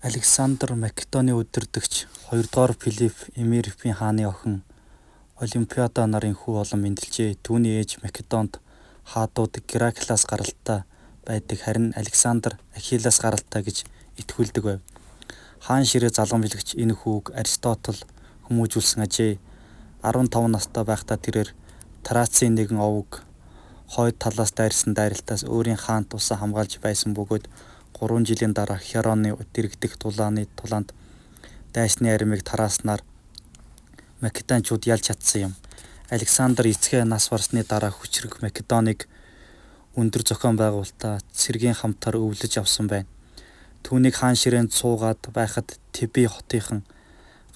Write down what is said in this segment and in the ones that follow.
Александр Македоны удирдагч 2-р Филипп Эмирипийн хааны охин Олимпиада нарын хүү болон мэндэлжээ. Түүний ээж Македонд хаадууд Гераклаас гаралтай байдаг, харин Александр Ахиллаас гаралтай гэж итгүүлдэг байв. Хаан ширээ залгамжлагч энэ хүүг Аристотл хүмүүжүүлсэн ажээ. 15 настай байхдаа тэрээр Трацийн нэгэн овог хойд талаас дайрсан дайралтаас өөрийн хаант тусаа хамгаалж байсан бөгөөд 3 жилийн дараа Хероны дэрэгдэх тулаанд дайсны аримыг тарааснаар Македончууд ялж чадсан юм. Александр эцгээ нас барсны дараа хүчрэг Македоныг өндөр зохион байгуулалтаа цэргийн хамтаар өвлөж авсан байна. Түүнийг хаан ширээнд суугаад байхад Теби хотынхан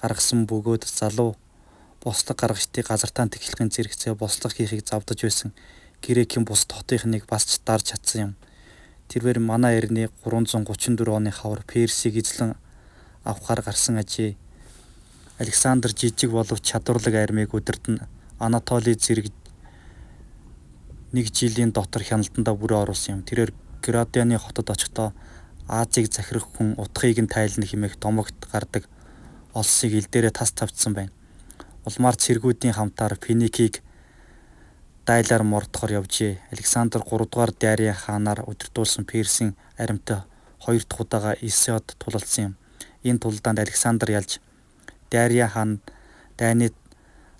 гаргасан бөгөөд залуу бослог гаргагчдыг газартаа тэглэхийн зэрэгцээ бослог хийхийг завдаж байсан Грекийн бусад хотынхныг бас ч дарж чадсан юм. Тэрээр манай эртний 334 оны хавар Персийг эзлэн авахаар гарсан ажээ. Александр жижиг боловч чадварлаг армийг удирдан Анатоли зэрэг 1 жилийн дотор хяналтандаа бүрээ оруулсан юм. Тэрээр Градианы хотод очихдоо Азийг захирах хүн утгыг нь тайлна хэмээх домогт гардаг олсыг ил дээрээ тас тавьдсан байна. Улмаар цэргүүдийн хамтаар Финикийг дайлаар мордохоор явжээ. Александр 3-р Дария хаанаар удирдуулсан Персийн аримтай 2 дахь удаага Исиод тулалдсан юм. Энэ тулдаанд Александр ялж Дария хаан дайны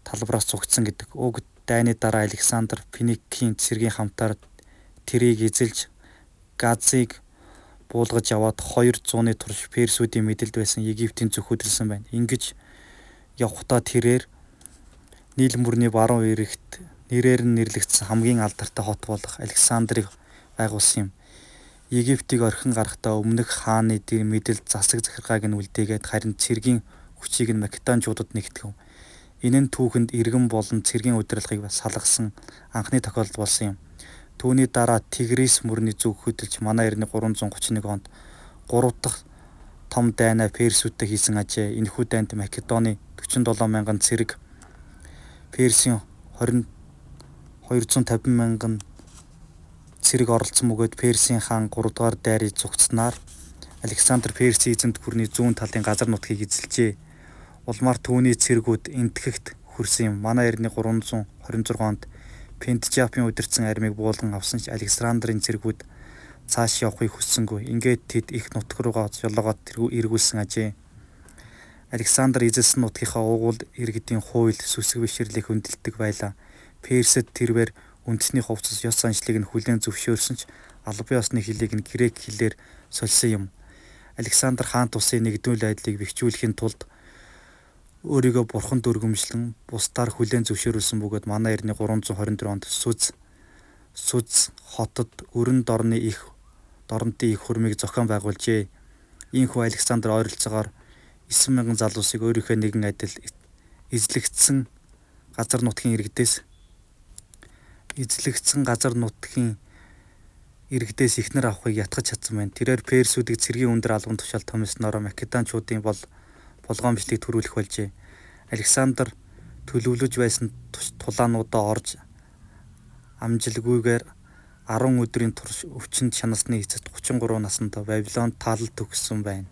талбараас зугтсан гэдэг. Уг дайны дараа Александр Финикийн цэргийн хамтаар тэрийг эзэлж Газыг буулгаж аваад 200-ны турш Персүүдийн мэдэлд байсан Египтийн зөвхөдөлсөн байна. Ингэж явхдаа тэрээр Нийл мөрний баруун эрэгт нэрээр нь нэрлэгдсэн хамгийн алдартай хот болох Александрыг байгуулсан юм. Египтийг орхин гарахдаа өмнөх хааны мэдэлд засаг захиргааг нь үлдээгээд харин цэргийн хүчийг нь Македончуудад нэгтгэв. Энэ нь түүхэнд иргэн болон цэргийн удирдлагыг салгасан анхны тохиолдол болсон юм. Түүний дараа Тигрис мөрний зөв хөдөлж манай эртний 331 онд 3 дахь том дайнаа Персүүдтэй хийсэн ажээ. Энэхүү дайнд Македоны 47,000 цэрэг, Персийн 250,000 цэрэг оролцсон бөгөөд Персийн хаан 3-р Дарий зугтснаар Александр Персийн эзэмт гүрний зүүн талын газар нутгийг эзэлжээ. Улмаар түүний цэргүүд энтгэгт хүрсэн юм. Манай эртний 326 онд Пентжапын удирдсан армийг буулган авсан ч Александрын цэргүүд цааш явахыг хүссэнгүй. Ингээд тэд их нутг руугаа жолоогоод эргүүлсэн ажээ. Александр эзэлсэн нутгийнхаа угуул иргэдийн хууль сүсэг бишрлийг хөндлөлдөг байлаа. Персэд тэрээр үндэсний хувцас ёс заншлыг нь хүлээн зөвшөөрсөн ч албан ёсны хэлийг нь грек хэлээр сольсон юм. Александр хаан тусын нэгдвэл байдлыг бэхжүүлэхийн тулд өөрийгөө бурханд өргөмжлөн бусдаар хүлээн зөвшөөрүүлсэн бөгөөд манай эртний 324 онд Сүз хотод өрн дорнын их хурмыг зохион байгуулжээ. Ийхүү Александр ойролцоогоор 9,000 залуусыг өөрийнхөө нэгэн адил эзлэгдсэн газар нутгийн иргэдээс ихнэр авахыг ятгах чадсан байна. Тэрээр Персүүдийг цэргийн өндөр албан тушаал томилсноор Македончуудын болгоомжлыг төрүүлэх болжээ. Александр төлөвлөж байсан тулаануудаа орж амжилгүйгээр 10 өдрийн турш өвчнөд шанасны эцэст 33 наснд Вавилонд таалал төгссөн байна.